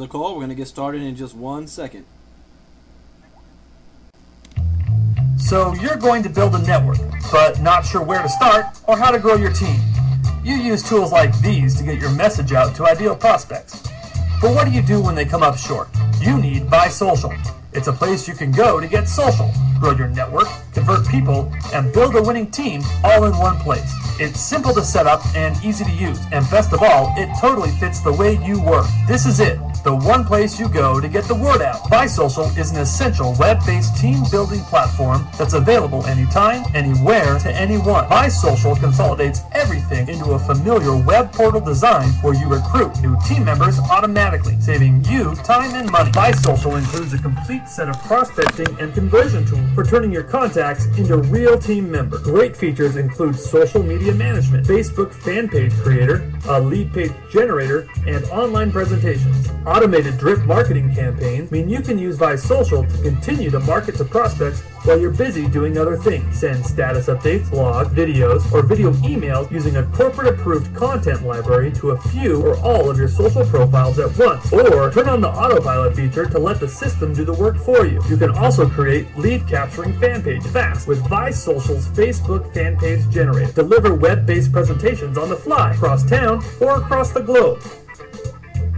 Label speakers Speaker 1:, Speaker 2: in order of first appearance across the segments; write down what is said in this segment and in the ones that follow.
Speaker 1: the call. We're going to get started in just 1 second.
Speaker 2: So you're going to build a network, but not sure where to start or how to grow your team. You use tools like these to get your message out to ideal prospects. But what do you do when they come up short? You need BuySocial. It's a place you can go to get social, grow your network, convert people, and build a winning team all in one place. It's simple to set up and easy to use, and best of all, it totally fits the way you work. This is it, the one place you go to get the word out. BuySocial is an essential web-based team-building platform that's available anytime, anywhere, to anyone. BuySocial consolidates everything into a familiar web portal design where you recruit new team members automatically, saving you time and money. BuySocial includes a complete set of prospecting and conversion tools for turning your contacts into real team members. Great features include social media management, Facebook fan page creator, a lead page generator, and online presentations. Automated drip marketing campaigns mean you can use BuySocial to continue to market to prospects while you're busy doing other things. Send status updates, blog, videos, or video emails using a corporate-approved content library to a few or all of your social profiles at once. Or turn on the autopilot feature to let the system do the work for you. You can also create lead capturing fan page fast with BuySocial's Facebook fan page generator. Deliver web-based presentations on the fly, across town or across the globe.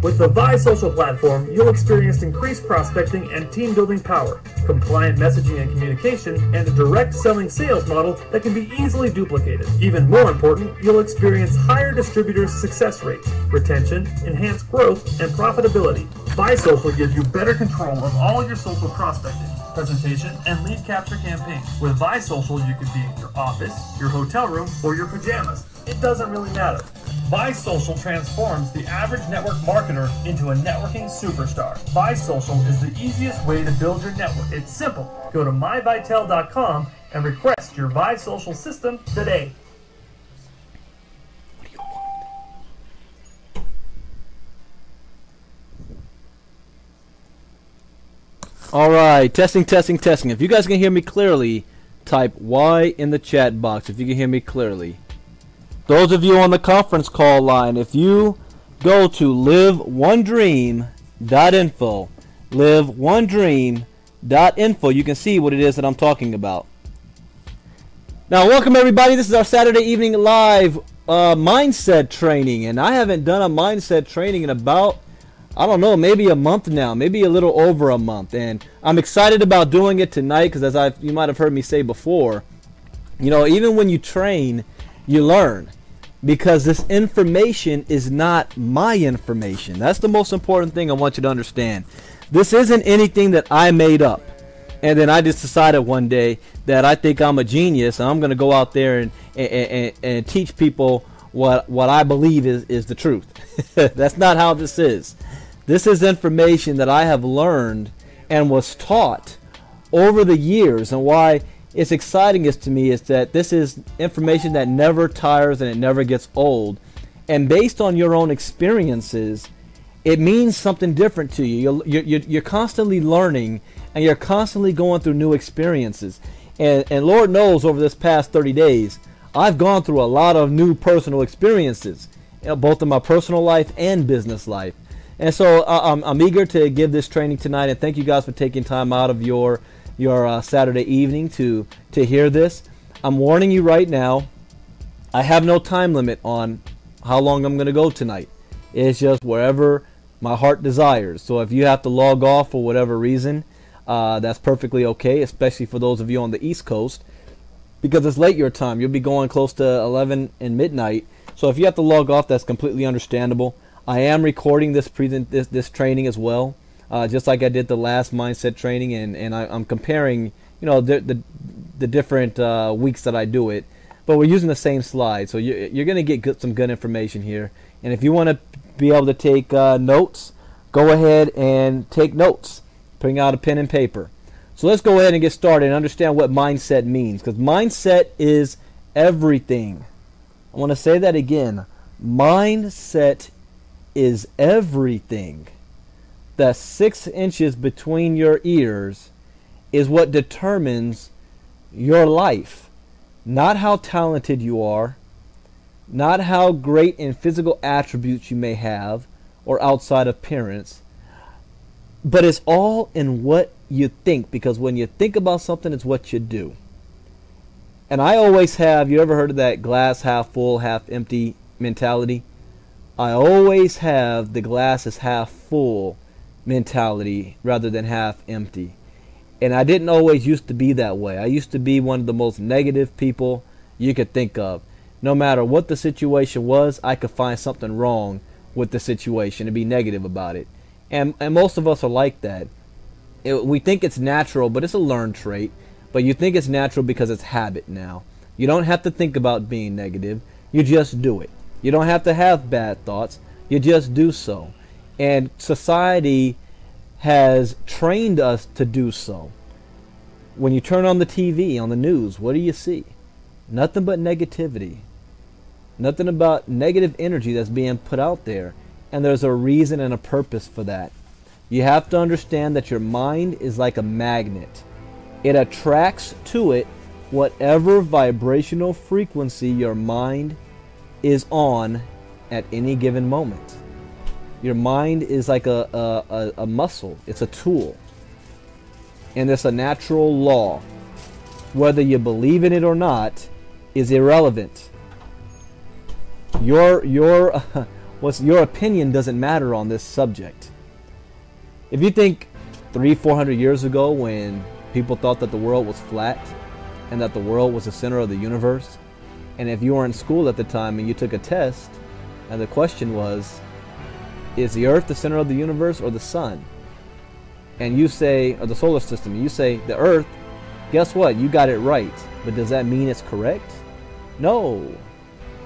Speaker 2: With the BuySocial platform, you'll experience increased prospecting and team-building power, compliant messaging and communication, and a direct selling sales model that can be easily duplicated. Even more important, you'll experience higher distributor success rates, retention, enhanced growth, and profitability. BuySocial gives you better control of all your social prospecting, presentation, and lead capture campaigns. With BuySocial, you could be in your office, your hotel room, or your pajamas. It doesn't really matter. BuySocial transforms the average network marketer into a networking superstar. BuySocial is the easiest way to build your network. It's simple. Go to myvitel.com and request your BuySocial system today.
Speaker 1: All right, testing. If you guys can hear me clearly, type Y in the chat box if you can hear me clearly. Those of you on the conference call line, if you go to liveonedream.info, liveonedream.info, you can see what it is that I'm talking about. Now, welcome everybody. This is our Saturday evening live mindset training, and I haven't done a mindset training in about, I don't know, maybe a month now, maybe a little over a month, and I'm excited about doing it tonight because you might have heard me say before, you know, even when you train, you learn, because this information is not my information. That's the most important thing I want you to understand. This isn't anything that I made up and then I just decided one day that I think I'm a genius and I'm going to go out there and teach people what I believe is the truth. That's not how this is. This is information that I have learned and was taught over the years, and why it's exciting to me is that this is information that never tires and it never gets old. And based on your own experiences, it means something different to you. You're constantly learning and you're constantly going through new experiences. And Lord knows over this past 30 days, I've gone through a lot of new personal experiences, both in my personal life and business life. And so I'm eager to give this training tonight, and thank you guys for taking time out of your Saturday evening to hear this. I'm warning you right now, I have no time limit on how long I'm going to go tonight. It's just wherever my heart desires. So if you have to log off for whatever reason, that's perfectly okay, especially for those of you on the East Coast, because it's late your time. You'll be going close to 11 and midnight. So if you have to log off, that's completely understandable. I am recording this training as well. Just like I did the last mindset training, and I'm comparing, you know, the different weeks that I do it, but we're using the same slide, so you're going to get some good information here. And if you want to be able to take notes, go ahead and take notes. Bring out a pen and paper. So let's go ahead and get started and understand what mindset means, because mindset is everything. I want to say that again. Mindset is everything. The 6 inches between your ears is what determines your life. Not how talented you are, not how great in physical attributes you may have or outside appearance, But it's all in what you think, because when you think about something, it's what you do. And I always have, you ever heard of that glass half full, half empty mentality? I always have the glass is half full mentality rather than half empty. And I didn't always used to be that way. I used to be one of the most negative people you could think of. No matter what the situation was, I could find something wrong with the situation and be negative about it. And most of us are like that. We think it's natural, but it's a learned trait. But you think it's natural because it's habit now. You don't have to think about being negative. You just do it. You don't have to have bad thoughts. You just do so. And society has trained us to do so. When you turn on the TV, on the news, what do you see? Nothing but negativity. Nothing about negative energy that's being put out there. And there's a reason and a purpose for that. You have to understand that your mind is like a magnet. It attracts to it whatever vibrational frequency your mind is on at any given moment. Your mind is like a muscle. It's a tool. And it's a natural law. Whether you believe in it or not is irrelevant. Your opinion doesn't matter on this subject. If you think 300-400 years ago, when people thought that the world was flat and that the world was the center of the universe, and if you were in school at the time and you took a test and the question was, is the earth the center of the universe or the sun? And you say, or the solar system, you say the earth, guess what? You got it right. But does that mean it's correct? No,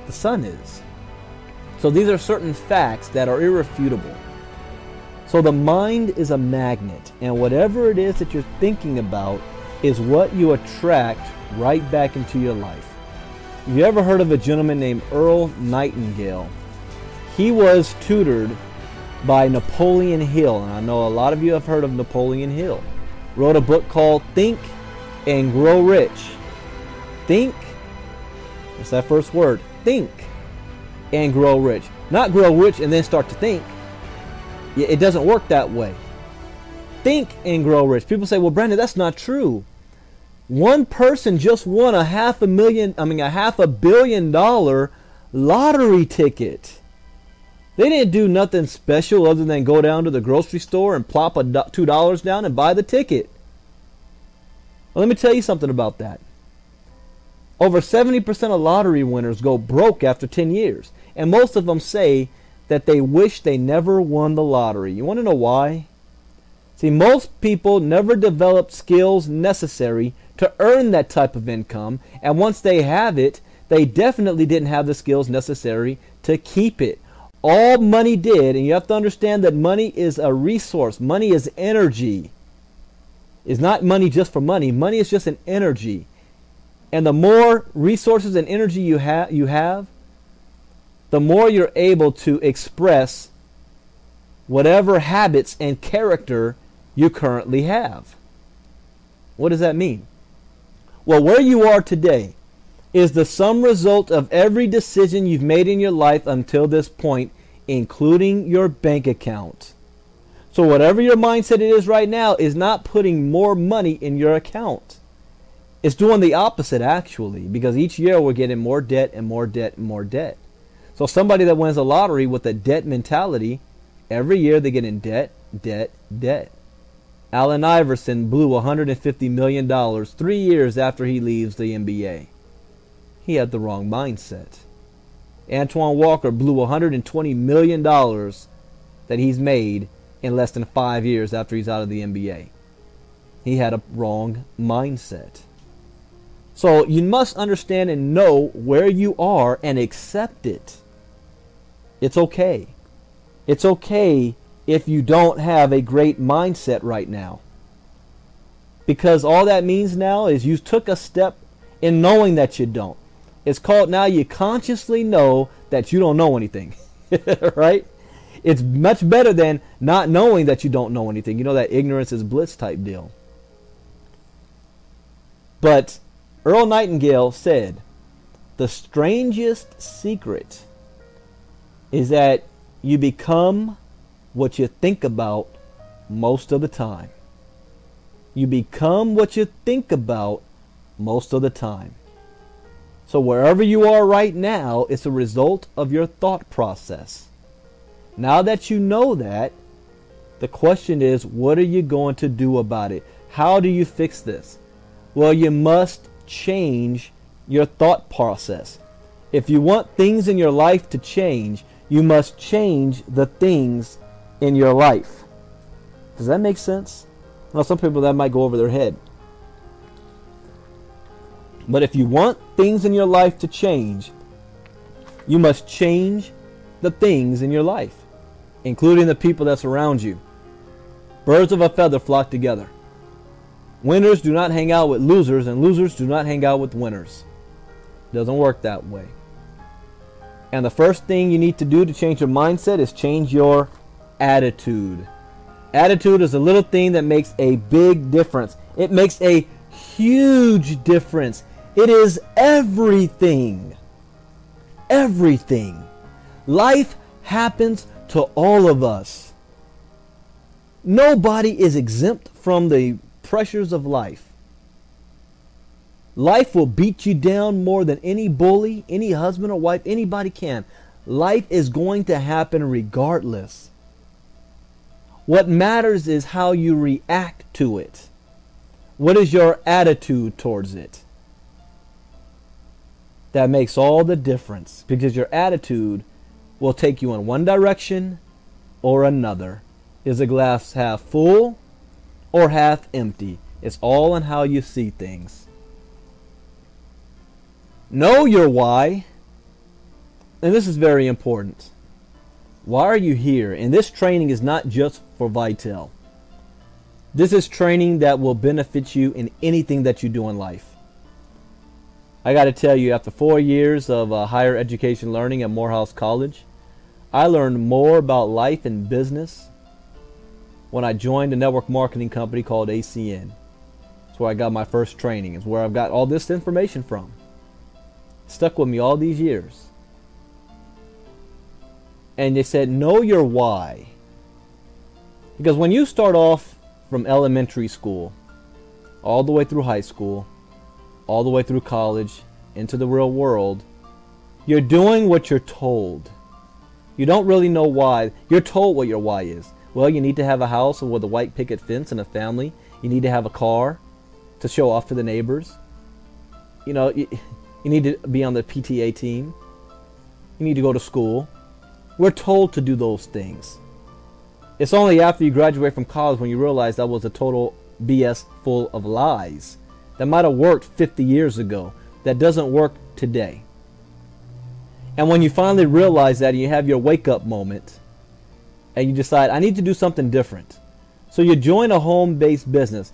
Speaker 1: the sun is. So these are certain facts that are irrefutable. So the mind is a magnet, and whatever it is that you're thinking about is what you attract right back into your life. Have you ever heard of a gentleman named Earl Nightingale? He was tutored by Napoleon Hill, and I know a lot of you have heard of Napoleon Hill. Wrote a book called Think and Grow Rich. Think, what's that first word? Think and grow rich. Not grow rich and then start to think. It doesn't work that way. Think and grow rich. People say, well, Brandon, that's not true. One person just won a $500 million lottery ticket. They didn't do nothing special other than go down to the grocery store and plop $2 down and buy the ticket. Well, let me tell you something about that. Over 70% of lottery winners go broke after 10 years. And most of them say that they wish they never won the lottery. You want to know why? See, most people never developed skills necessary to earn that type of income. And once they have it, they definitely didn't have the skills necessary to keep it. All money did, and you have to understand that money is a resource. Money is energy. It's not money just for money. Money is just an energy. And the more resources and energy you have, the more you're able to express whatever habits and character you currently have. What does that mean? Well, where you are today is the sum result of every decision you've made in your life until this point, including your bank account. So whatever your mindset is right now is not putting more money in your account. It's doing the opposite, actually, because each year we're getting more debt and more debt and more debt. So somebody that wins a lottery with a debt mentality, every year they get in debt, debt, debt. Allen Iverson blew $150 million 3 years after he leaves the NBA. He had the wrong mindset. Antoine Walker blew $120 million that he's made in less than 5 years after he's out of the NBA. He had a wrong mindset. So you must understand and know where you are and accept it. It's okay. It's okay if you don't have a great mindset right now. Because all that means now is you took a step in knowing that you don't. It's called now you consciously know that you don't know anything. Right? It's much better than not knowing that you don't know anything. You know, that ignorance is bliss type deal. But Earl Nightingale said, the strangest secret is that you become what you think about most of the time. You become what you think about most of the time. So wherever you are right now, it's a result of your thought process. Now that you know that, the question is, what are you going to do about it? How do you fix this? Well, you must change your thought process. If you want things in your life to change, you must change the things in your life. Does that make sense? Now, some people that might go over their head. But if you want things in your life to change, you must change the things in your life, including the people that surround you. Birds of a feather flock together. Winners do not hang out with losers, and losers do not hang out with winners. It doesn't work that way. And the first thing you need to do to change your mindset is change your attitude. Attitude is a little thing that makes a big difference. It makes a huge difference. It is everything. Everything. Life happens to all of us. Nobody is exempt from the pressures of life. Life will beat you down more than any bully, any husband or wife, anybody can. Life is going to happen regardless. What matters is how you react to it. What is your attitude towards it? That makes all the difference, because your attitude will take you in one direction or another. Is the glass half full or half empty? It's all in how you see things. Know your why. And this is very important. Why are you here? And this training is not just for Vitel. This is training that will benefit you in anything that you do in life. I got to tell you, after 4 years of higher education learning at Morehouse College, I learned more about life and business when I joined a network marketing company called ACN. It's where I got my first training. It's where I've got all this information from. It stuck with me all these years. And they said, know your why. Because when you start off from elementary school, all the way through high school, all the way through college, into the real world, you're doing what you're told. You don't really know why. You're told what your why is. Well, you need to have a house with a white picket fence and a family. You need to have a car to show off to the neighbors. You know, you need to be on the PTA team. You need to go to school. We're told to do those things. It's only after you graduate from college when you realize that was a total BS full of lies. That might have worked 50 years ago. That doesn't work today. And when you finally realize that and you have your wake-up moment and you decide, I need to do something different. So you join a home-based business.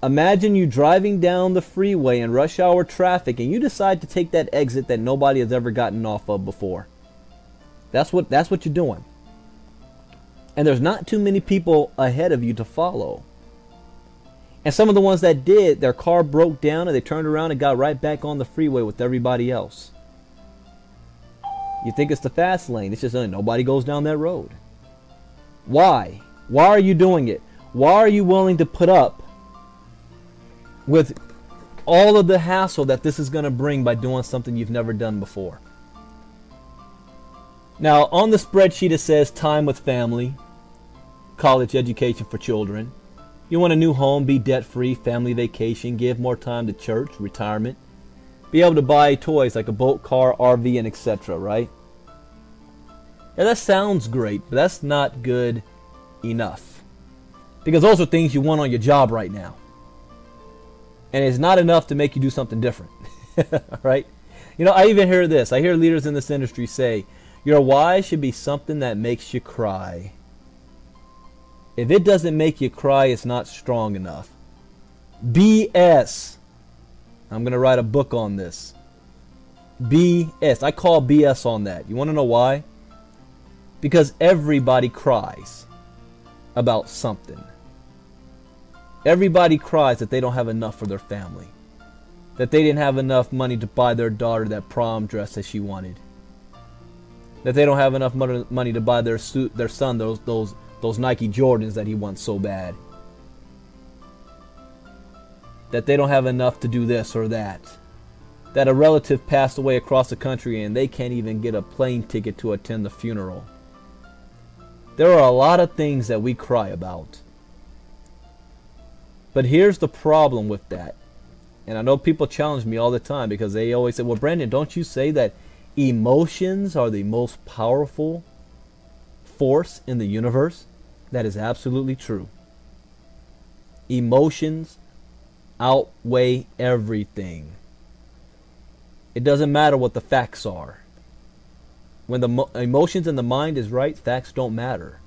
Speaker 1: Imagine you driving down the freeway in rush hour traffic and you decide to take that exit that nobody has ever gotten off of before. That's what you're doing. And there's not too many people ahead of you to follow. And some of the ones that did, their car broke down and they turned around and got right back on the freeway with everybody else. You think it's the fast lane. It's just nobody goes down that road. Why? Why are you doing it? Why are you willing to put up with all of the hassle that this is going to bring by doing something you've never done before? Now, on the spreadsheet it says time with family, college education for children. You want a new home, be debt-free, family vacation, give more time to church, retirement. Be able to buy toys like a boat, car, RV, and etc., right? Yeah, that sounds great, but that's not good enough. Because those are things you want on your job right now. And it's not enough to make you do something different. Right? You know, I even hear this. I hear leaders in this industry say, your why should be something that makes you cry. If it doesn't make you cry, it's not strong enough. BS. I'm going to write a book on this. BS. I call BS on that. You want to know why? Because everybody cries about something. Everybody cries that they don't have enough for their family. That they didn't have enough money to buy their daughter that prom dress that she wanted. That they don't have enough money to buy their son those those Nike Jordans that he wants so bad. That they don't have enough to do this or that. That a relative passed away across the country and they can't even get a plane ticket to attend the funeral. There are a lot of things that we cry about. But here's the problem with that. And I know people challenge me all the time because they always say, well, Brandon, don't you say that emotions are the most powerful force in the universe? That is absolutely true. Emotions outweigh everything. It doesn't matter what the facts are. When the emotions in the mind is right, facts don't matter.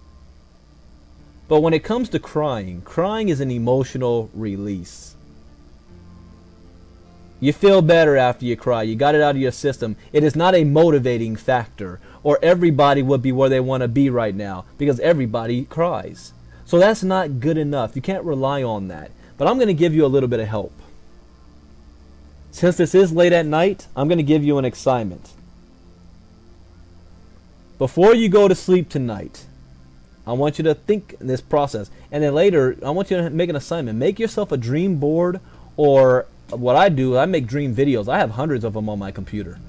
Speaker 1: But when it comes to crying, crying is an emotional release. You feel better after you cry. You got it out of your system. It is not a motivating factor, or everybody would be where they want to be right now because everybody cries. So that's not good enough. You can't rely on that. But I'm going to give you a little bit of help. Since this is late at night, I'm going to give you an assignment. Before you go to sleep tonight, I want you to think in this process. And then later, I want you to make an assignment. Make yourself a dream board, or what I do, I make dream videos. I have hundreds of them on my computer.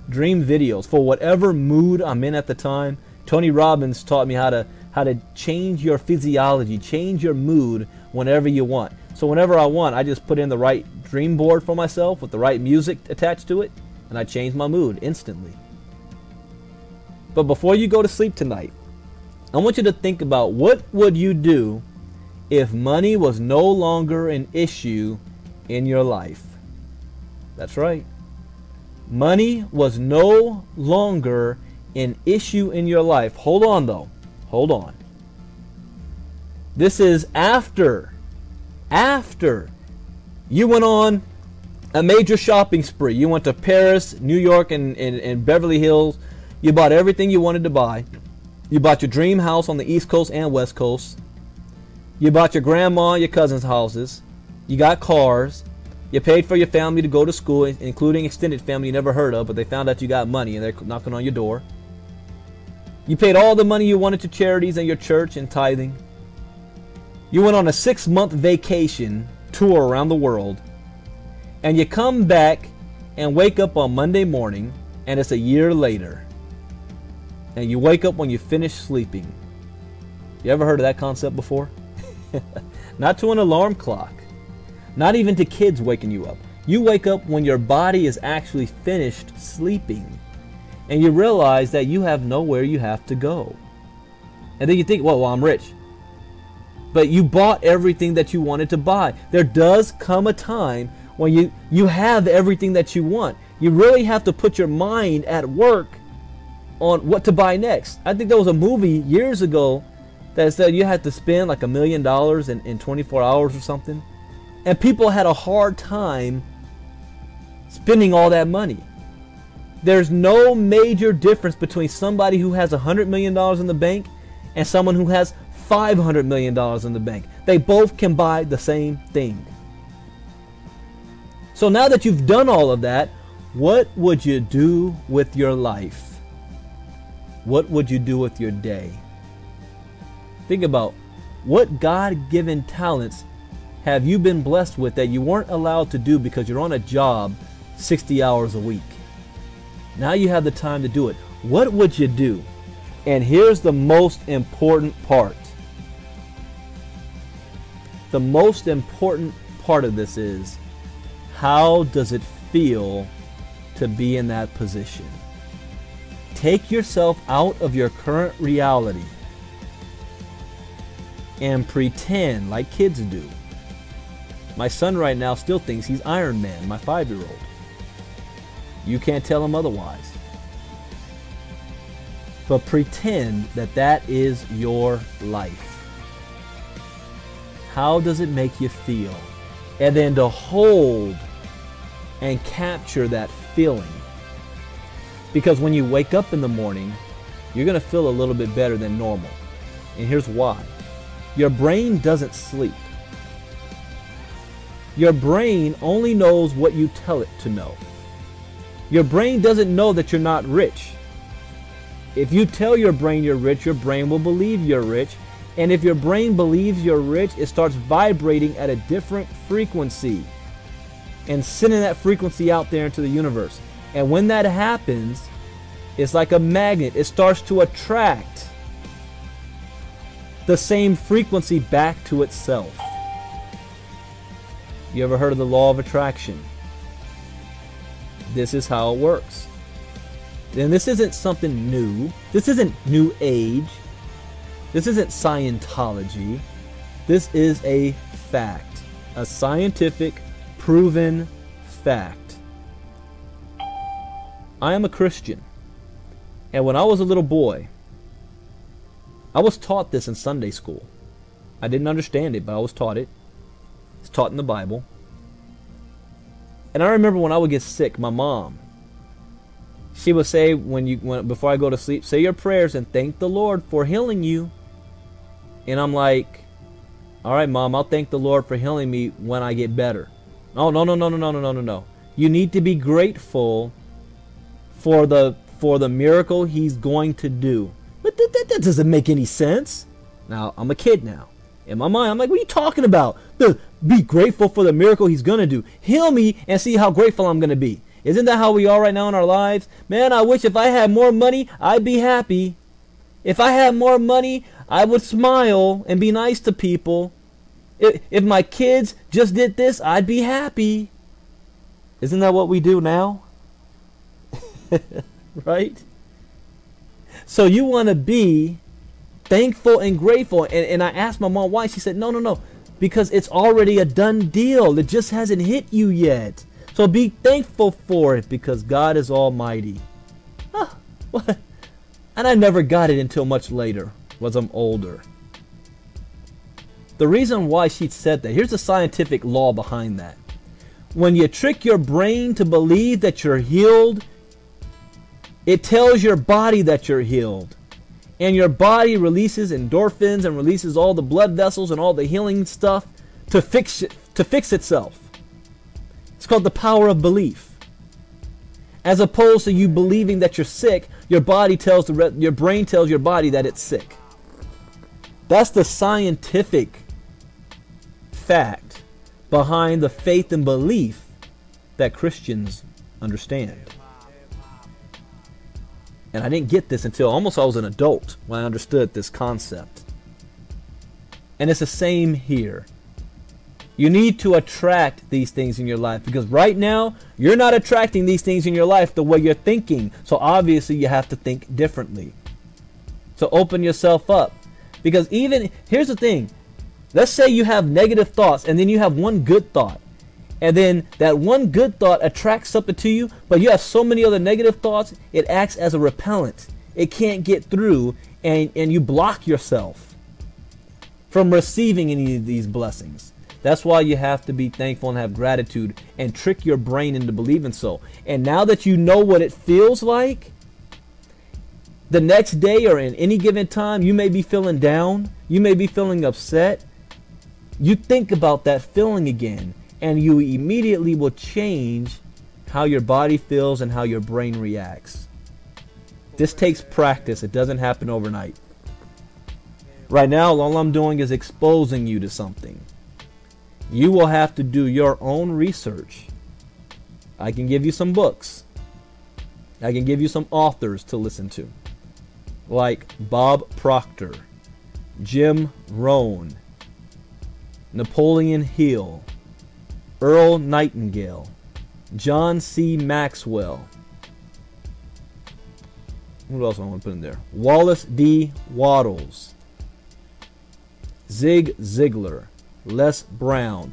Speaker 1: Dream videos for whatever mood I'm in at the time. Tony Robbins taught me how to change your physiology, change your mood whenever you want. So whenever I want, I just put in the right dream board for myself with the right music attached to it, and I change my mood instantly. But before you go to sleep tonight, I want you to think about, what would you do if money was no longer an issue in your life? That's right. Money was no longer an issue in your life. Hold on though. Hold on. This is after you went on a major shopping spree. You went to Paris, New York, and Beverly Hills. You bought everything you wanted to buy. You bought your dream house on the East Coast and West Coast. You bought your grandma and your cousins' houses. You got cars. You paid for your family to go to school, including extended family you never heard of, but they found out you got money and they're knocking on your door. You paid all the money you wanted to charities and your church and tithing. You went on a 6-month vacation tour around the world, and you come back and wake up on Monday morning, and it's a year later. And you wake up when you finish sleeping. You ever heard of that concept before? Not to an alarm clock. Not even to kids waking you up. You wake up when your body is actually finished sleeping. And you realize that you have nowhere you have to go. And then you think, well, I'm rich. But you bought everything that you wanted to buy. There does come a time when you have everything that you want. You really have to put your mind at work on what to buy next. I think there was a movie years ago that said you had to spend like $1 million in 24 hours or something. And people had a hard time spending all that money. There's no major difference between somebody who has $100 million in the bank and someone who has $500 million in the bank. They both can buy the same thing. So now that you've done all of that, what would you do with your life? What would you do with your day? Think about, what God-given talents have you been blessed with that you weren't allowed to do because you're on a job 60 hours a week? Now you have the time to do it. What would you do? And here's the most important part. The most important part of this is, how does it feel to be in that position? Take yourself out of your current reality and pretend like kids do. My son right now still thinks he's Iron Man, my 5-year-old. You can't tell him otherwise. But pretend that that is your life. How does it make you feel? And then to hold and capture that feeling. Because when you wake up in the morning, you're going to feel a little bit better than normal. And here's why. Your brain doesn't sleep. Your brain only knows what you tell it to know. Your brain doesn't know that you're not rich. If you tell your brain you're rich, your brain will believe you're rich, And if your brain believes you're rich, it starts vibrating at a different frequency and sending that frequency out there into the universe. And when that happens, it's like a magnet. It starts to attract the same frequency back to itself. You ever heard of the law of attraction? This is how it works. And this isn't something new. This isn't New Age. This isn't Scientology. This is a fact. A scientific, proven fact. I am a Christian. And when I was a little boy, I was taught this in Sunday school. I didn't understand it, but I was taught it. It's taught in the Bible. And I remember when I would get sick, my mom, she would say, before I go to sleep, say your prayers and thank the Lord for healing you. And I'm like, all right, Mom, I'll thank the Lord for healing me when I get better. Oh, no. You need to be grateful for the miracle He's going to do. But that doesn't make any sense. Now, I'm a kid now. In my mind, I'm like, what are you talking about? Be grateful for the miracle He's going to do. Heal me and see how grateful I'm going to be. Isn't that how we are right now in our lives? Man, I wish if I had more money, I'd be happy. If I had more money, I would smile and be nice to people. If my kids just did this, I'd be happy. Isn't that what we do now? Right? So you want to be thankful and grateful. And I asked my mom why. She said, no. Because it's already a done deal. It just hasn't hit you yet. So be thankful for it because God is almighty. Huh, what? And I never got it until much later, as I'm older. The reason why she said that, here's the scientific law behind that. When you trick your brain to believe that you're healed, it tells your body that you're healed. And your body releases endorphins and releases all the blood vessels and all the healing stuff to fix itself. It's called the power of belief. As opposed to you believing that you're sick, your brain tells your body that it's sick. That's the scientific fact behind the faith and belief that Christians understand. And I didn't get this until almost I was an adult when I understood this concept. And it's the same here. You need to attract these things in your life because right now you're not attracting these things in your life the way you're thinking. So obviously you have to think differently. So open yourself up. Because here's the thing. Let's say you have negative thoughts and then you have one good thought. And then that one good thought attracts something to you, but you have so many other negative thoughts, it acts as a repellent. It can't get through and you block yourself from receiving any of these blessings. That's why you have to be thankful and have gratitude and trick your brain into believing so. And now that you know what it feels like, the next day or in any given time, you may be feeling down. You may be feeling upset. You think about that feeling again, and you immediately will change how your body feels and how your brain reacts. This takes practice. It doesn't happen overnight. Right now, all I'm doing is exposing you to something. You will have to do your own research. I can give you some books. I can give you some authors to listen to, like Bob Proctor, Jim Rohn, Napoleon Hill, Earl Nightingale, John C. Maxwell. What else I want to put in there? Wallace D. Wattles, Zig Ziglar, Les Brown.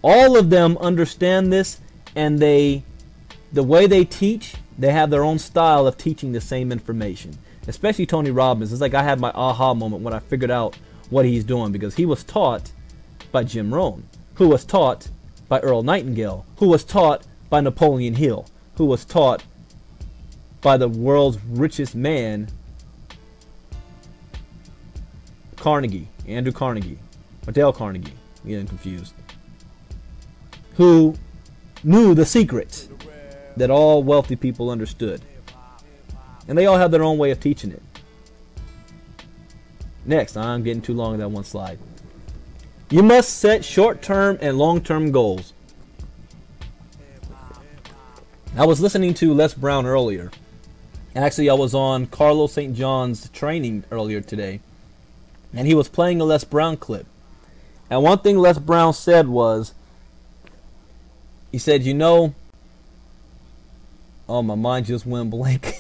Speaker 1: All of them understand this, and the way they teach, they have their own style of teaching the same information. Especially Tony Robbins. It's like I had my aha moment when I figured out what he's doing, because he was taught by Jim Rohn, who was taught by Earl Nightingale, who was taught by Napoleon Hill, who was taught by the world's richest man, Andrew Carnegie, or Dale Carnegie, getting confused, who knew the secret that all wealthy people understood. And they all have their own way of teaching it. Next, I'm getting too long in that one slide. You must set short-term and long-term goals. I was listening to Les Brown earlier. Actually, I was on Carlos St. John's training earlier today, and he was playing a Les Brown clip. And one thing Les Brown said was, he said, you know, oh, my mind just went blank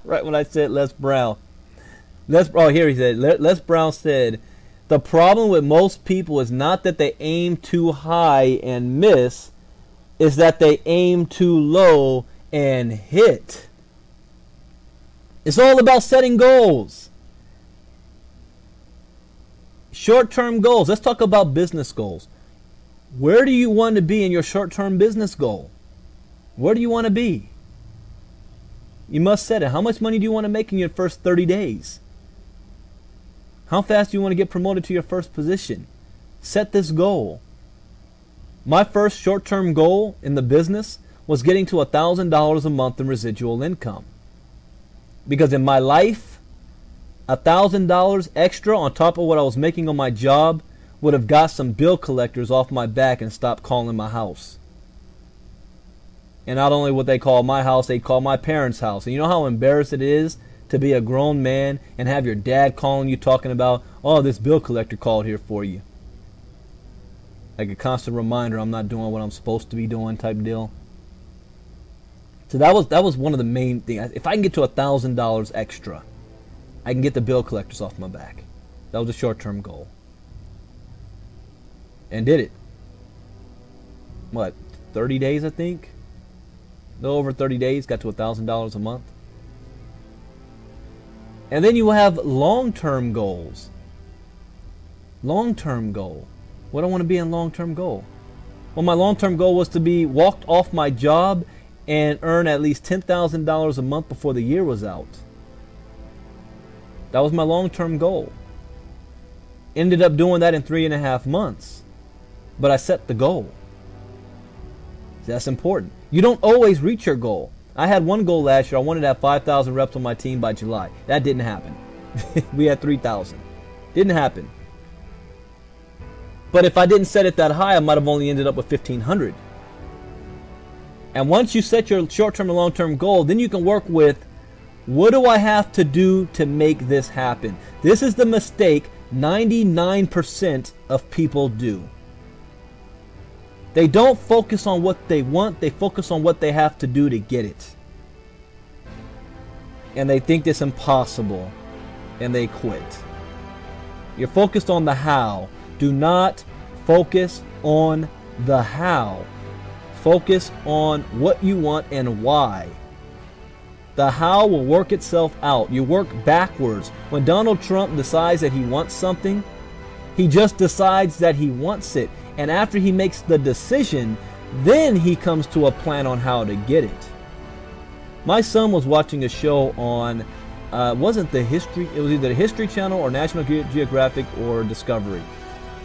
Speaker 1: right when I said Les Brown. Here he said, Les Brown said, the problem with most people is not that they aim too high and miss, is that they aim too low and hit. It's all about setting goals. Short-term goals. Let's talk about business goals. Where do you want to be in your short-term business goal? Where do you want to be? You must set it. How much money do you want to make in your first 30 days? How fast do you want to get promoted to your first position? Set this goal. My first short-term goal in the business was getting to $1,000 a month in residual income. Because in my life, $1,000 extra on top of what I was making on my job would have got some bill collectors off my back and stopped calling my house. And not only would they call my house, they'd call my parents' house. And you know how embarrassed it is to be a grown man and have your dad calling you talking about, oh, this bill collector called here for you. Like a constant reminder, I'm not doing what I'm supposed to be doing type deal. So that was one of the main things. If I can get to $1,000 extra, I can get the bill collectors off my back. That was a short-term goal. And did it. What, 30 days, I think? A little over 30 days, got to $1,000 a month. And then you have long-term goals. Long-term goal. What do I want to be in long-term goal? Well, my long-term goal was to be walked off my job and earn at least $10,000 a month before the year was out. That was my long-term goal. Ended up doing that in 3.5 months. But I set the goal. That's important. You don't always reach your goal. I had one goal last year. I wanted to have 5,000 reps on my team by July. That didn't happen. We had 3,000. Didn't happen. But if I didn't set it that high, I might have only ended up with 1,500. And once you set your short-term and long-term goal, then you can work with, what do I have to do to make this happen? This is the mistake 99% of people do. They don't focus on what they want, they focus on what they have to do to get it. And they think it's impossible, and they quit. You're focused on the how. Do not focus on the how. Focus on what you want and why. The how will work itself out. You work backwards. When Donald Trump decides that he wants something, he just decides that he wants it. And after he makes the decision, then he comes to a plan on how to get it. My son was watching a show on, it was either the History Channel or National Geographic or Discovery.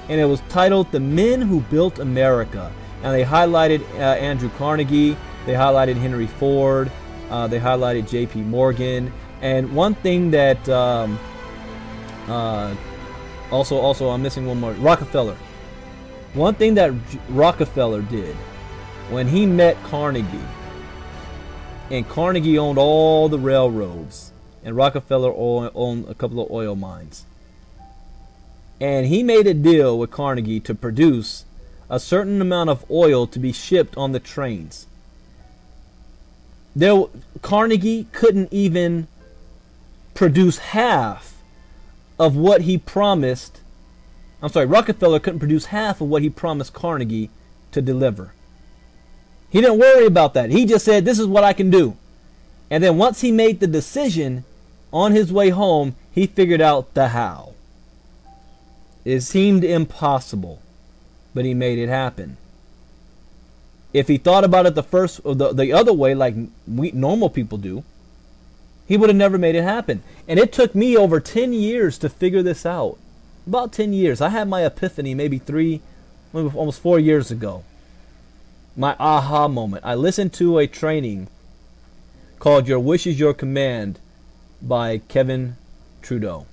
Speaker 1: And it was titled The Men Who Built America. And they highlighted Andrew Carnegie, they highlighted Henry Ford, they highlighted J.P. Morgan. And one thing that, also I'm missing one more, Rockefeller. One thing that Rockefeller did when he met Carnegie, and Carnegie owned all the railroads, and Rockefeller owned a couple of oil mines. And he made a deal with Carnegie to produce a certain amount of oil to be shipped on the trains. Carnegie couldn't even produce half of what he promised. Rockefeller couldn't produce half of what he promised Carnegie to deliver. He didn't worry about that. He just said, this is what I can do. And then once he made the decision, on his way home, he figured out the how. It seemed impossible, but he made it happen. If he thought about it the other way, like we normal people do, he would have never made it happen. And it took me over 10 years to figure this out. About 10 years. I had my epiphany maybe almost 4 years ago. My aha moment. I listened to a training called Your Wish is Your Command by Kevin Trudeau.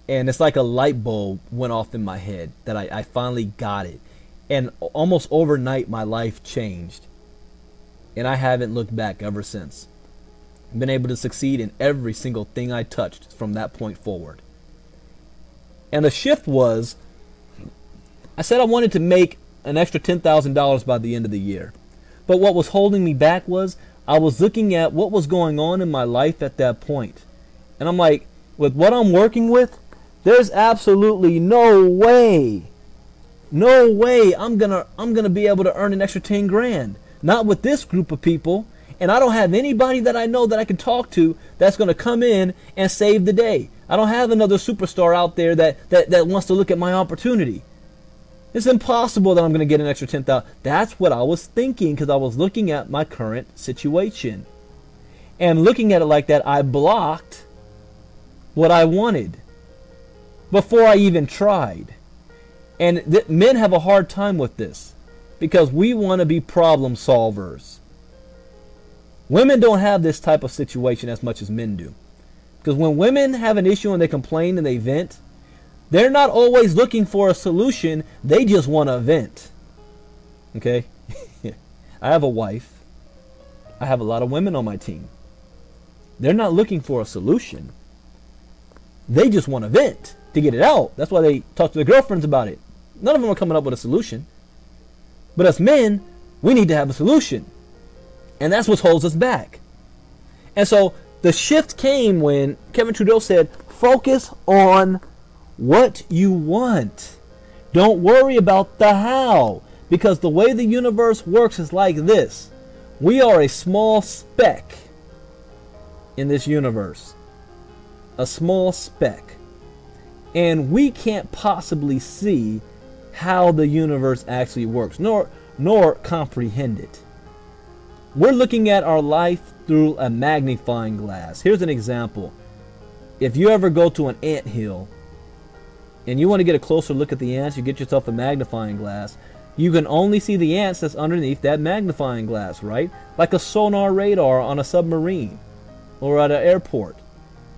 Speaker 1: And it's like a light bulb went off in my head that I finally got it. And almost overnight, my life changed. And I haven't looked back ever since. I've been able to succeed in every single thing I touched from that point forward. And the shift was, I said I wanted to make an extra $10,000 by the end of the year. But what was holding me back was I was looking at what was going on in my life at that point. And I'm like, with what I'm working with, there's absolutely no way I'm gonna be able to earn an extra 10 grand. Not with this group of people. And I don't have anybody that I know that I can talk to that's gonna come in and save the day. I don't have another superstar out there that wants to look at my opportunity. It's impossible that I'm gonna get an extra 10,000. That's what I was thinking, because I was looking at my current situation. And looking at it like that, I blocked what I wanted before I even tried. And men have a hard time with this because we want to be problem solvers. Women don't have this type of situation as much as men do. Because when women have an issue and they complain and they vent, they're not always looking for a solution. They just want to vent. Okay? I have a wife. I have a lot of women on my team. They're not looking for a solution. They just want to vent to get it out. That's why they talk to their girlfriends about it. None of them are coming up with a solution. But as men, we need to have a solution. And that's what holds us back. And so the shift came when Kevin Trudeau said, focus on what you want. Don't worry about the how. Because the way the universe works is like this. We are a small speck in this universe. A small speck. And we can't possibly see how the universe actually works, nor comprehend it. We're looking at our life through a magnifying glass. Here's an example. If you ever go to an ant hill and you want to get a closer look at the ants, you get yourself a magnifying glass. You can only see the ants that's underneath that magnifying glass, right? Like a sonar radar on a submarine or at an airport.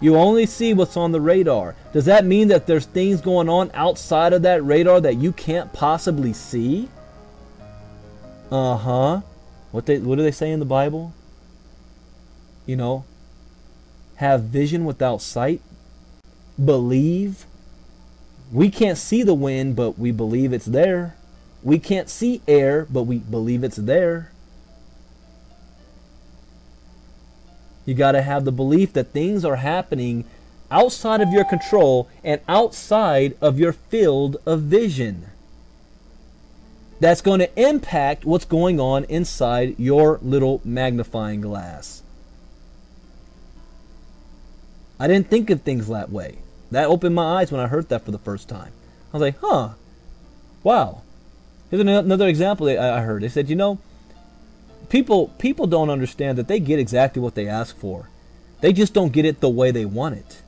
Speaker 1: You only see what's on the radar. Does that mean that there's things going on outside of that radar that you can't possibly see? Uh-huh. What do they say in the Bible? You know, have vision without sight. Believe. We can't see the wind, but we believe it's there. We can't see air, but we believe it's there. You got to have the belief that things are happening outside of your control and outside of your field of vision. That's going to impact what's going on inside your little magnifying glass. I didn't think of things that way. That opened my eyes when I heard that for the first time. I was like, huh, wow. Here's another example I heard. They said, you know, people don't understand that they get exactly what they ask for. They just don't get it the way they want it.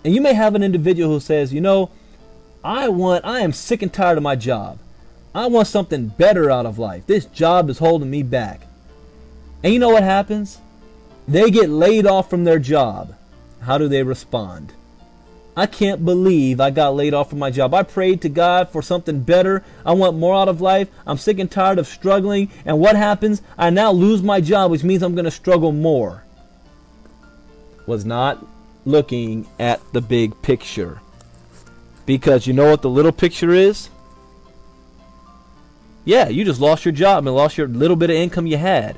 Speaker 1: And you may have an individual who says, you know, I am sick and tired of my job. I want something better out of life. This job is holding me back. And you know what happens? They get laid off from their job. How do they respond? I can't believe I got laid off from my job. I prayed to God for something better. I want more out of life. I'm sick and tired of struggling. And what happens? I now lose my job, which means I'm going to struggle more. Was not looking at the big picture. Because you know what the little picture is? Yeah, you just lost your job and lost your little bit of income you had.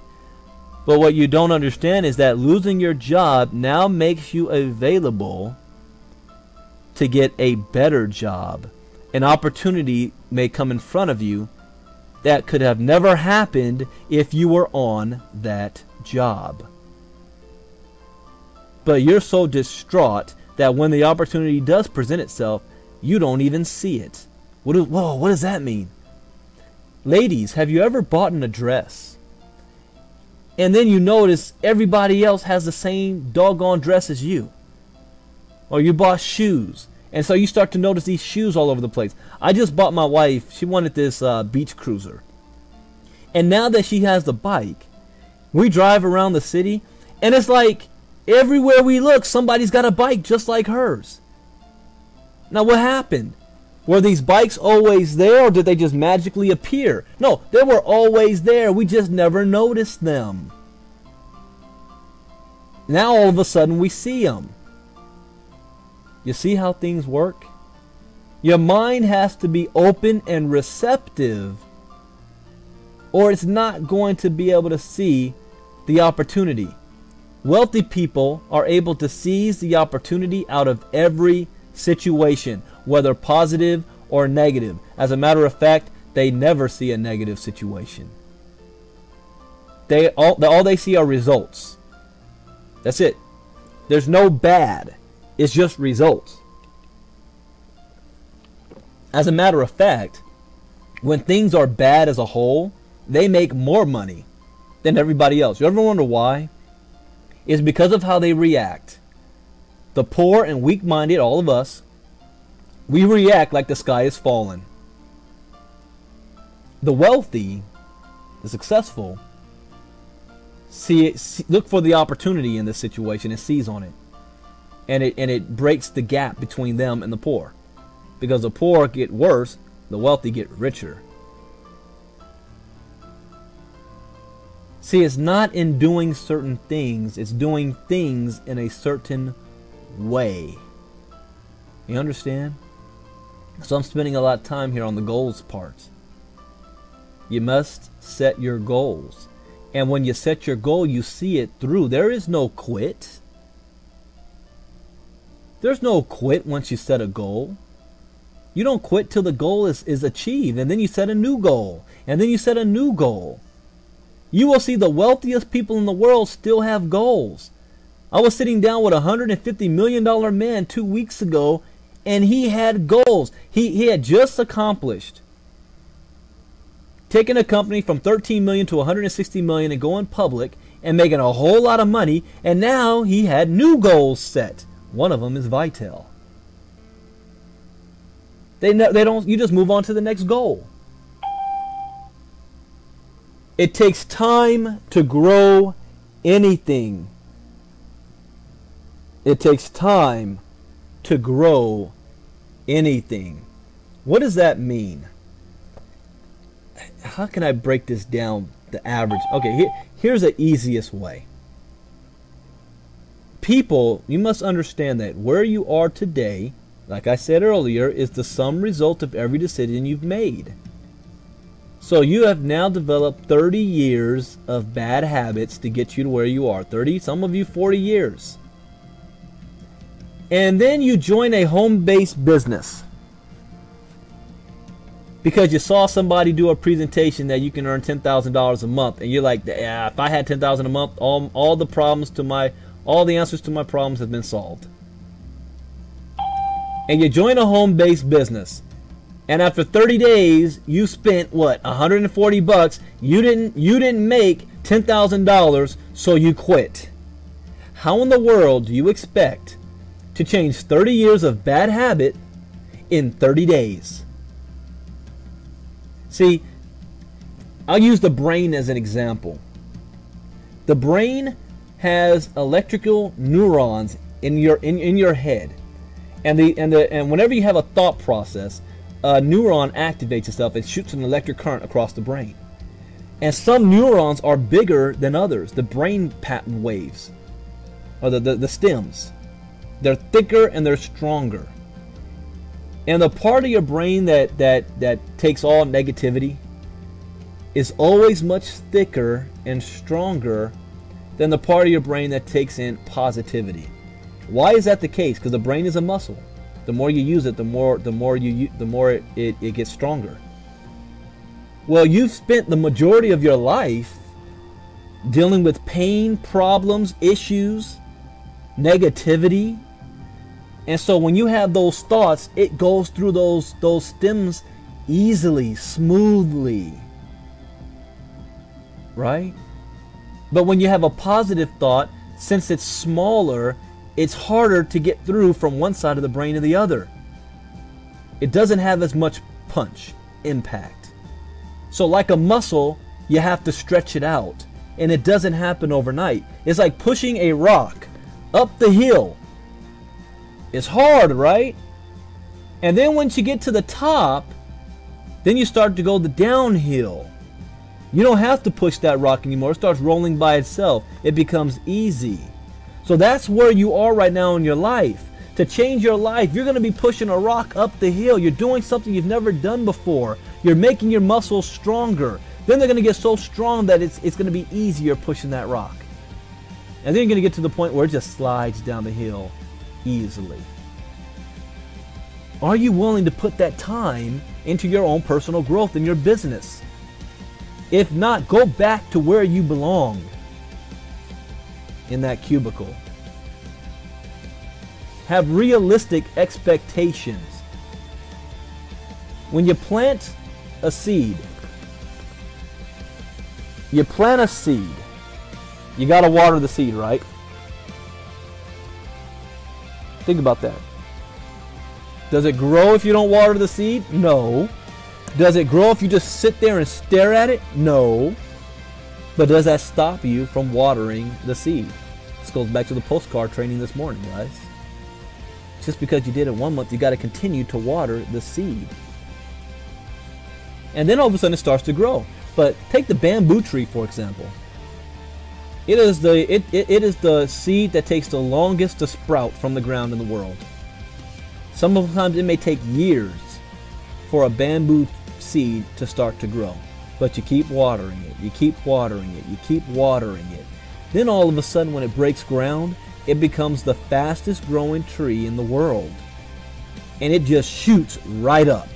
Speaker 1: But what you don't understand is that losing your job now makes you available to get a better job. An opportunity may come in front of you that could have never happened if you were on that job. But you're so distraught that when the opportunity does present itself, you don't even see it. Whoa, what does that mean? Ladies, have you ever bought a dress? And then you notice everybody else has the same doggone dress as you. Or you bought shoes. And so you start to notice these shoes all over the place. I just bought my wife, she wanted this beach cruiser. And now that she has the bike, we drive around the city, and it's like everywhere we look, somebody's got a bike just like hers. Now what happened? Were these bikes always there, or did they just magically appear? No, they were always there. We just never noticed them. Now all of a sudden we see them. You see how things work? Your mind has to be open and receptive, or it's not going to be able to see the opportunity. Wealthy people are able to seize the opportunity out of every situation, whether positive or negative. As a matter of fact, they never see a negative situation. All they see are results. That's it. There's no bad. It's just results. As a matter of fact, when things are bad as a whole, they make more money than everybody else. You ever wonder why? It's because of how they react. The poor and weak-minded, all of us, we react like the sky is falling. The wealthy, the successful, look for the opportunity in this situation and seize on it. And it breaks the gap between them and the poor. Because the poor get worse, the wealthy get richer. See, it's not in doing certain things, it's doing things in a certain way. You understand? So I'm spending a lot of time here on the goals part. You must set your goals. And when you set your goal, you see it through. There is no quit. There's no quit once you set a goal. You don't quit till the goal is achieved. And then you set a new goal. And then you set a new goal. You will see the wealthiest people in the world still have goals. I was sitting down with a $150 million man 2 weeks ago, and he had goals. He had just accomplished taking a company from 13 million to 160 million and going public and making a whole lot of money, and now he had new goals set. One of them is Vitel. They don't. You just move on to the next goal. It takes time to grow anything. It takes time to grow anything. What does that mean? How can I break this down, the average? Okay, here's the easiest way. People, you must understand that where you are today, like I said earlier, is the sum result of every decision you've made. So you have now developed 30 years of bad habits to get you to where you are. 30, some of you 40 years. And then you join a home-based business because you saw somebody do a presentation that you can earn $10,000 a month, and you're like, yeah, if I had $10,000 a month, all the answers to my problems have been solved. And you join a home-based business, and after 30 days, you spent what, $140? You didn't make $10,000, so you quit. How in the world do you expect to change 30 years of bad habit in 30 days? See, I'll use the brain as an example. The brain has electrical neurons in your head, and whenever you have a thought process, a neuron activates itself and shoots an electric current across the brain. And some neurons are bigger than others. The brain pattern waves, or the stems, they're thicker and they're stronger. And the part of your brain that takes all negativity is always much thicker and stronger than the part of your brain that takes in positivity. Why is that the case? Because the brain is a muscle. The more you use it, the more it gets stronger. Well, you've spent the majority of your life dealing with pain, problems, issues, negativity. And so when you have those thoughts, it goes through those stems easily, smoothly. Right? But when you have a positive thought, since it's smaller, it's harder to get through from one side of the brain to the other. It doesn't have as much punch, impact. So like a muscle, you have to stretch it out. And it doesn't happen overnight. It's like pushing a rock up the hill. It's hard, right? And then once you get to the top, then you start to go the downhill. You don't have to push that rock anymore. It starts rolling by itself. It becomes easy. So that's where you are right now in your life. To change your life, you're going to be pushing a rock up the hill. You're doing something you've never done before. You're making your muscles stronger. Then they're going to get so strong that it's going to be easier pushing that rock. And then you're going to get to the point where it just slides down the hill easily. Are you willing to put that time into your own personal growth in your business? If not, go back to where you belong, in that cubicle. Have realistic expectations. When you plant a seed, you got to water the seed, right? Think about that. Does it grow if you don't water the seed? No. Does it grow if you just sit there and stare at it? No. But does that stop you from watering the seed? This goes back to the postcard training this morning, guys. Just because you did it 1 month, you got to continue to water the seed. And then all of a sudden it starts to grow. But take the bamboo tree, for example. It is the seed that takes the longest to sprout from the ground in the world. Sometimes it may take years for a bamboo seed to start to grow. But you keep watering it, you keep watering it, you keep watering it. Then all of a sudden when it breaks ground, it becomes the fastest growing tree in the world. And it just shoots right up.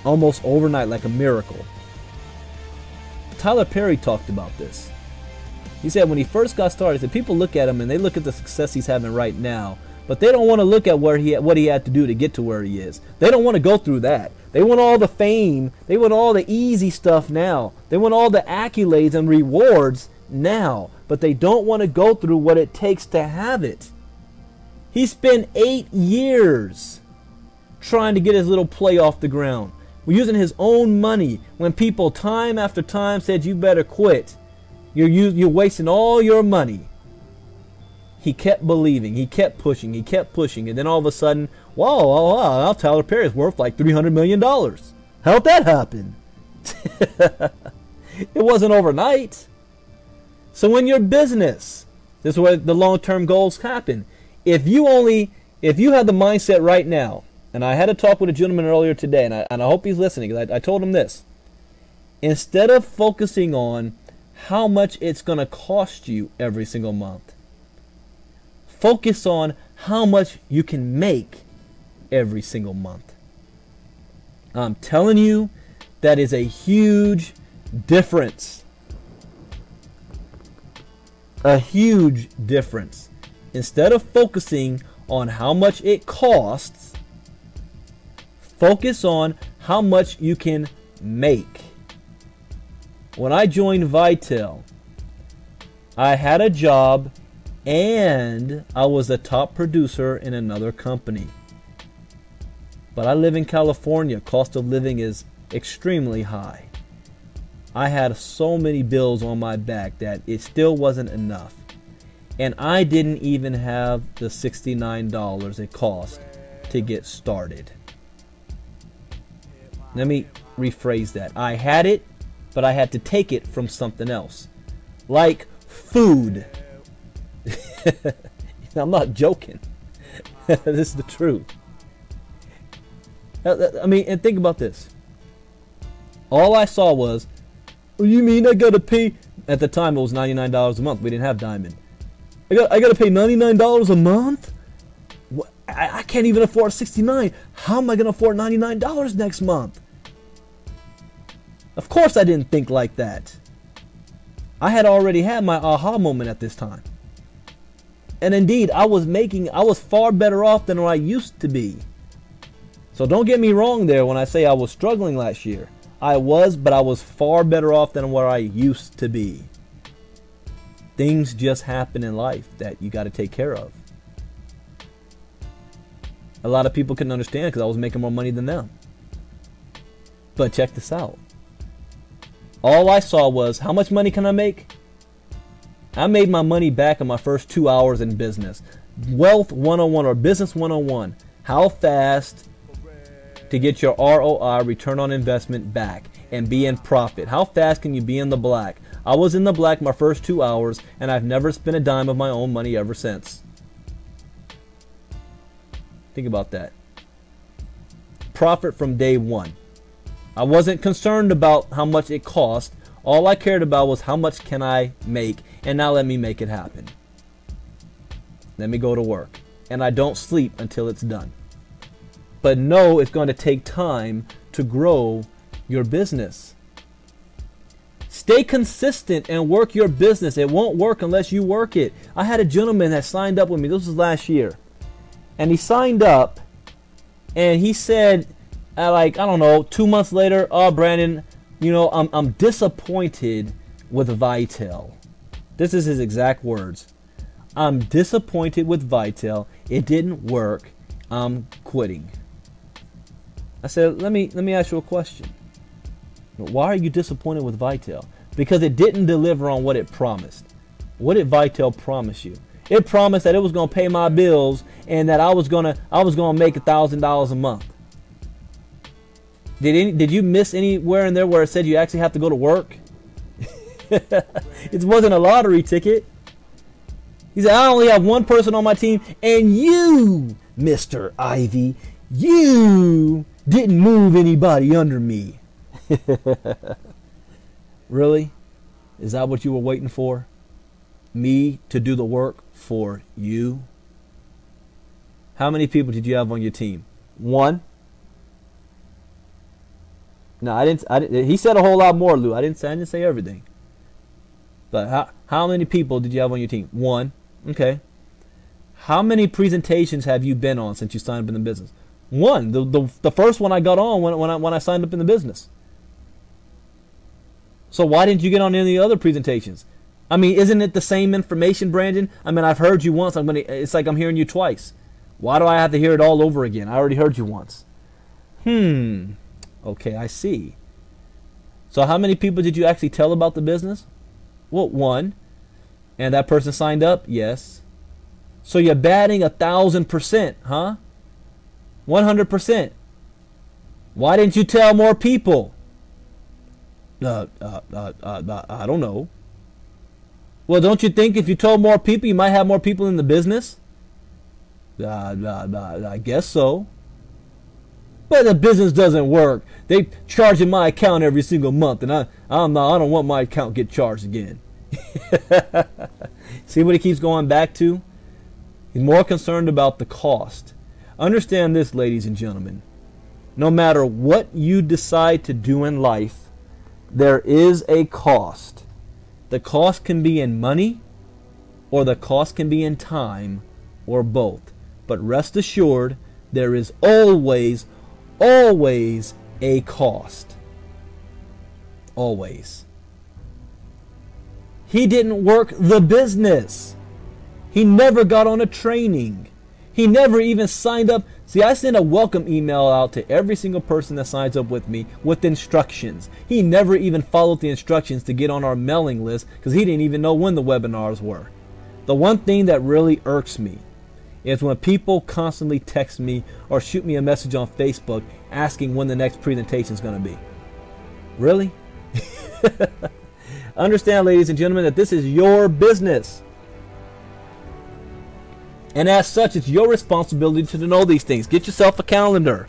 Speaker 1: Almost overnight, like a miracle. Tyler Perry talked about this. He said when he first got started, he said people look at him and they look at the success he's having right now, but they don't want to look at what he had to do to get to where he is. They don't want to go through that. They want all the fame. They want all the easy stuff now. They want all the accolades and rewards now, but they don't want to go through what it takes to have it. He spent 8 years trying to get his little play off the ground. We're using his own money when people time after time said you better quit. You're wasting all your money. He kept believing. He kept pushing. He kept pushing. And then all of a sudden, wow, now Tyler Perry is worth like $300 million. How'd that happen? It wasn't overnight. So in your business, this is where the long-term goals happen. If you have the mindset right now, and I had a talk with a gentleman earlier today, and I hope he's listening, because I told him this. Instead of focusing on how much it's going to cost you every single month, focus on how much you can make every single month. I'm telling you, that is a huge difference. A huge difference. Instead of focusing on how much it costs, focus on how much you can make. When I joined Vitel, I had a job and I was a top producer in another company. But I live in California. Cost of living is extremely high. I had so many bills on my back that it still wasn't enough. And I didn't even have the $69 it cost to get started. Let me rephrase that. I had it, but I had to take it from something else. Like food. I'm not joking. This is the truth. I mean, and think about this. All I saw was, oh, you mean I gotta pay? At the time, it was $99 a month. We didn't have Diamond. I gotta pay $99 a month? I can't even afford $69. How am I gonna afford $99 next month? Of course, I didn't think like that. I had already had my aha moment at this time. And indeed, I was far better off than what I used to be. So don't get me wrong there when I say I was struggling last year. I was, but I was far better off than where I used to be. Things just happen in life that you got to take care of. A lot of people couldn't understand because I was making more money than them. But check this out. All I saw was, how much money can I make? I made my money back in my first 2 hours in business. Wealth 101 or business 101. How fast to get your ROI, return on investment, back and be in profit. How fast can you be in the black? I was in the black my first 2 hours, and I've never spent a dime of my own money ever since. Think about that. Profit from day one. I wasn't concerned about how much it cost. All I cared about was how much can I make, and now let me make it happen. Let me go to work. And I don't sleep until it's done. But no, it's going to take time to grow your business. Stay consistent and work your business. It won't work unless you work it. I had a gentleman that signed up with me. This was last year. And he signed up and he said, like, I don't know, 2 months later, oh, Brandon, you know, I'm disappointed with Vitel. This is his exact words. I'm disappointed with Vitel. It didn't work. I'm quitting. I said, let me ask you a question. Why are you disappointed with Vitel? Because it didn't deliver on what it promised. What did Vitel promise you? It promised that it was going to pay my bills and that I was going to make $1,000 a month. Did you miss anywhere in there where it said you actually have to go to work? It wasn't a lottery ticket. He said, I only have one person on my team, and you, Mr. Ivey, you didn't move anybody under me. Really? Is that what you were waiting for? Me to do the work for you? How many people did you have on your team? One? No, I didn't. He said a whole lot more, Lou. I didn't say everything. But how many people did you have on your team? One. Okay. How many presentations have you been on since you signed up in the business? One. The first one I got on when I signed up in the business. So why didn't you get on any other presentations? I mean, isn't it the same information, Brandon? I mean, I've heard you once. It's like I'm hearing you twice. Why do I have to hear it all over again? I already heard you once. Okay, I see. So how many people did you actually tell about the business? Well, one. And that person signed up? Yes. So you're batting 1,000%, huh? 100%. Why didn't you tell more people? I don't know. Well, don't you think if you told more people, you might have more people in the business? I guess so. But the business doesn't work. They charging my account every single month, and I don't want my account to get charged again. See what he keeps going back to? He's more concerned about the cost. Understand this, ladies and gentlemen. No matter what you decide to do in life, there is a cost. The cost can be in money, or the cost can be in time, or both. But rest assured, there is always a cost. Always. He didn't work the business. He never got on a training. He never even signed up. See, I send a welcome email out to every single person that signs up with me with instructions. He never even followed the instructions to get on our mailing list because he didn't even know when the webinars were. The one thing that really irks me is when people constantly text me or shoot me a message on Facebook asking when the next presentation is going to be. Really? Understand, ladies and gentlemen, that this is your business. And as such, it's your responsibility to know these things. Get yourself a calendar.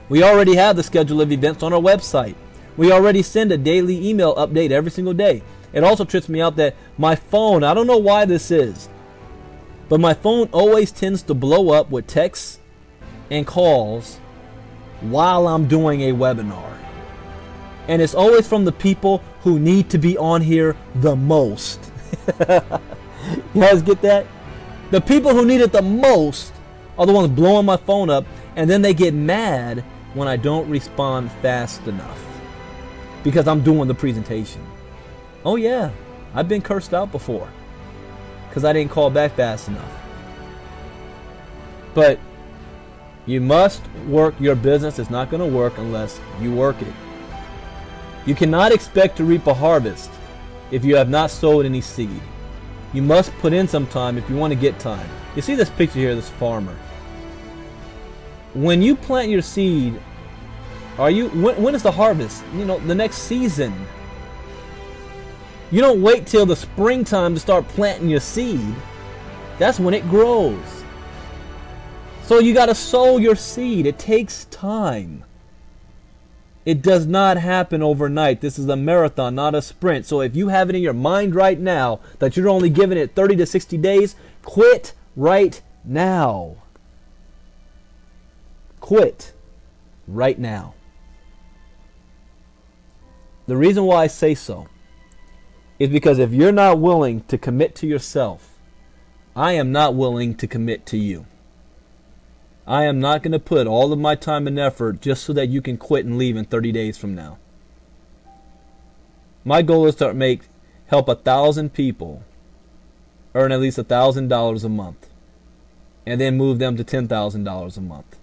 Speaker 1: We already have the schedule of events on our website. We already send a daily email update every single day. It also trips me out that my phone, I don't know why this is, but my phone always tends to blow up with texts and calls while I'm doing a webinar. And it's always from the people who need to be on here the most. You guys get that? The people who need it the most are the ones blowing my phone up, and then they get mad when I don't respond fast enough because I'm doing the presentation. Oh yeah, I've been cursed out before because I didn't call back fast enough. But you must work your business. It's not going to work unless you work it. You cannot expect to reap a harvest if you have not sowed any seed. You must put in some time if you want to get time. You see this picture here, this farmer. when you plant your seed, when is the harvest? You know, the next season. You don't wait till the springtime to start planting your seed. That's when it grows. So you got to sow your seed. It takes time. It does not happen overnight. This is a marathon, not a sprint. So if you have it in your mind right now that you're only giving it 30 to 60 days, quit right now. Quit right now. The reason why I say so is because if you're not willing to commit to yourself, I am not willing to commit to you. I am not going to put all of my time and effort just so that you can quit and leave in 30 days from now. My goal is to help 1,000 people earn at least $1,000 a month and then move them to $10,000 a month.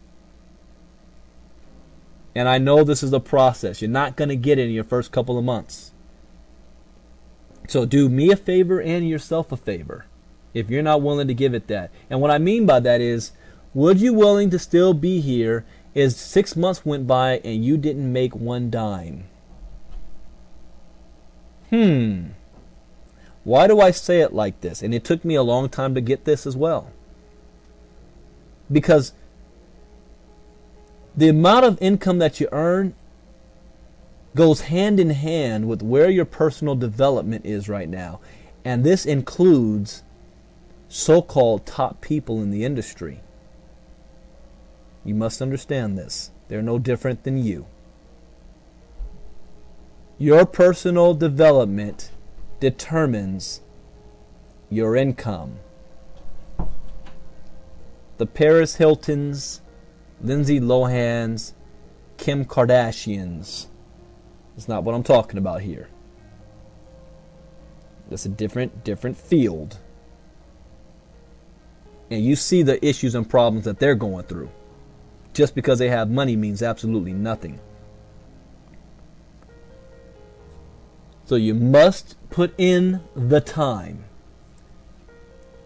Speaker 1: And I know this is a process. You're not going to get it in your first couple of months. So do me a favor and yourself a favor if you're not willing to give it that. And what I mean by that is, would you willing to still be here if 6 months went by and you didn't make one dime? Why do I say it like this? And it took me a long time to get this as well. Because the amount of income that you earn goes hand in hand with where your personal development is right now. And this includes so-called top people in the industry. You must understand this. They're no different than you. Your personal development determines your income. The Paris Hiltons, Lindsay Lohans, Kim Kardashians. It's not what I'm talking about here. It's a different field. And you see the issues and problems that they're going through. Just because they have money means absolutely nothing. So you must put in the time.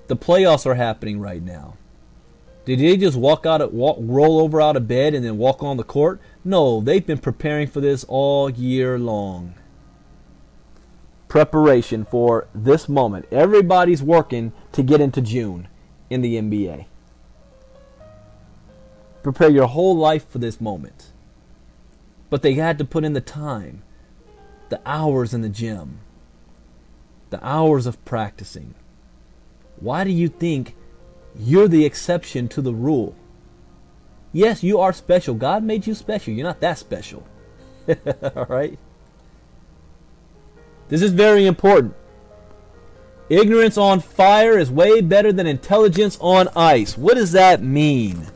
Speaker 1: The playoffs are happening right now. Did they just roll over out of bed and then walk on the court? No, they've been preparing for this all year long. Preparation for this moment. Everybody's working to get into June in the NBA. Prepare your whole life for this moment. But they had to put in the time, the hours in the gym, the hours of practicing. Why do you think you're the exception to the rule? Yes, you are special. God made you special. You're not that special. All right? This is very important. Ignorance on fire is way better than intelligence on ice. What does that mean?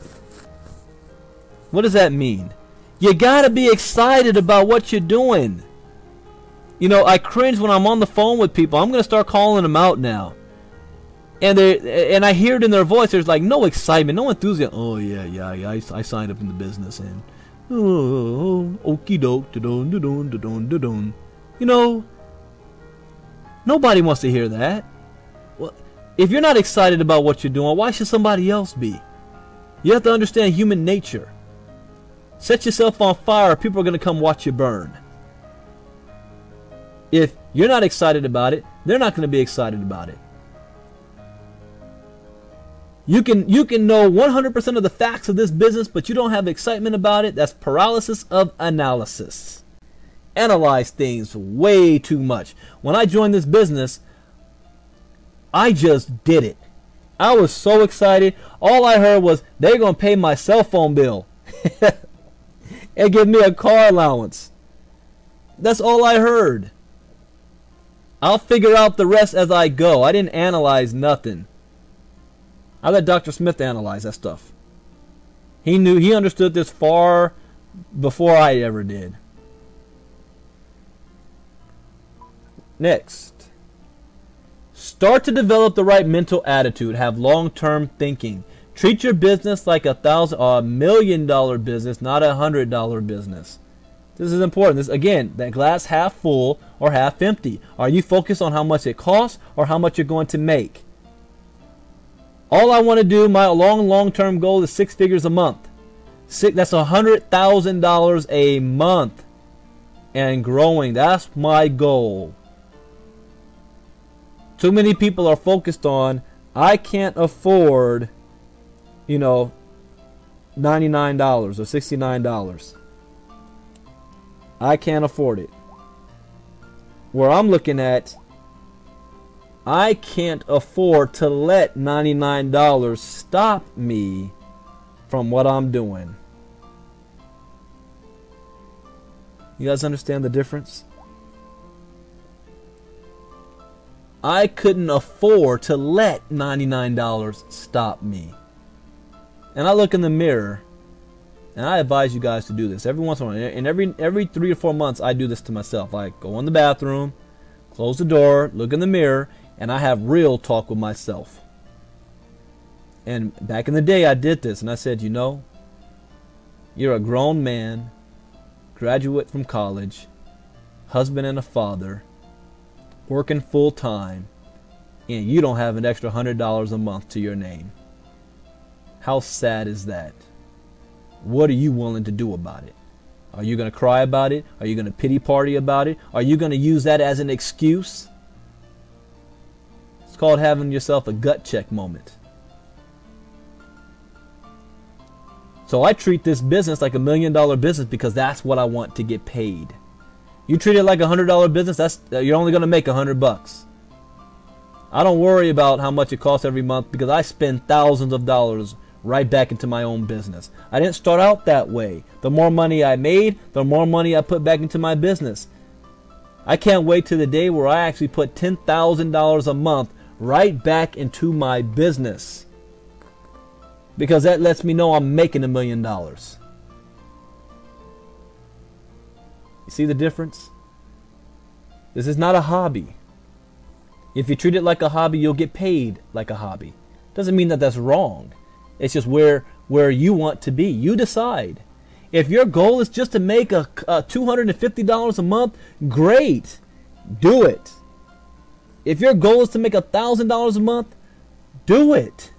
Speaker 1: What does that mean? You gotta be excited about what you're doing. You know, I cringe when I'm on the phone with people. I'm gonna start calling them out now. And I hear it in their voice. There's like no excitement, no enthusiasm. Oh yeah, I signed up in the business and okie doke, da-dun. You know, nobody wants to hear that. Well, if you're not excited about what you're doing, why should somebody else be? You have to understand human nature. Set yourself on fire, people are going to come watch you burn. If you're not excited about it, they're not going to be excited about it. You can know 100% of the facts of this business, but you don't have excitement about it. That's paralysis of analysis. Analyze things way too much. When I joined this business, I just did it. I was so excited. All I heard was they're going to pay my cell phone bill and give me a car allowance. That's all I heard. I'll figure out the rest as I go. I didn't analyze nothing. I let Dr. Smith analyze that stuff. He understood this far before I ever did. Next. Start to develop the right mental attitude. Have long-term thinking. Treat your business like $1 million business, not $100 business. This is important. This again, that glass half full or half empty. Are you focused on how much it costs or how much you're going to make? All I want to do, my long-term goal is 6 figures a month. That's $100,000 a month and growing. That's my goal. Too many people are focused on, I can't afford, $99 or $69. I can't afford it. Where I'm looking at, I can't afford to let $99 stop me from what I'm doing. You guys understand the difference? I couldn't afford to let $99 stop me. And I look in the mirror, and I advise you guys to do this every once in a while. And every 3 or 4 months, I do this to myself. I go in the bathroom, close the door, look in the mirror, and I have real talk with myself. And back in the day, I did this, and I said, you're a grown man, graduate from college, husband and a father, working full time, and you don't have an extra $100 a month to your name. How sad is that? What are you willing to do about it? Are you going to cry about it? Are you going to pity party about it? Are you going to use that as an excuse? It's called having yourself a gut check moment. So I treat this business like $1 million business because that's what I want to get paid. You treat it like a $100 business, you're only going to make $100. I don't worry about how much it costs every month because I spend thousands of dollars right back into my own business. I didn't start out that way. The more money I made, the more money I put back into my business. I can't wait to the day where I actually put $10,000 a month right back into my business, because that lets me know I'm making $1 million. You see the difference? This is not a hobby. If you treat it like a hobby, you'll get paid like a hobby. Doesn't mean that that's wrong. It's just where you want to be. You decide. If your goal is just to make a $250 a month, great. Do it. If your goal is to make $1,000 a month, do it.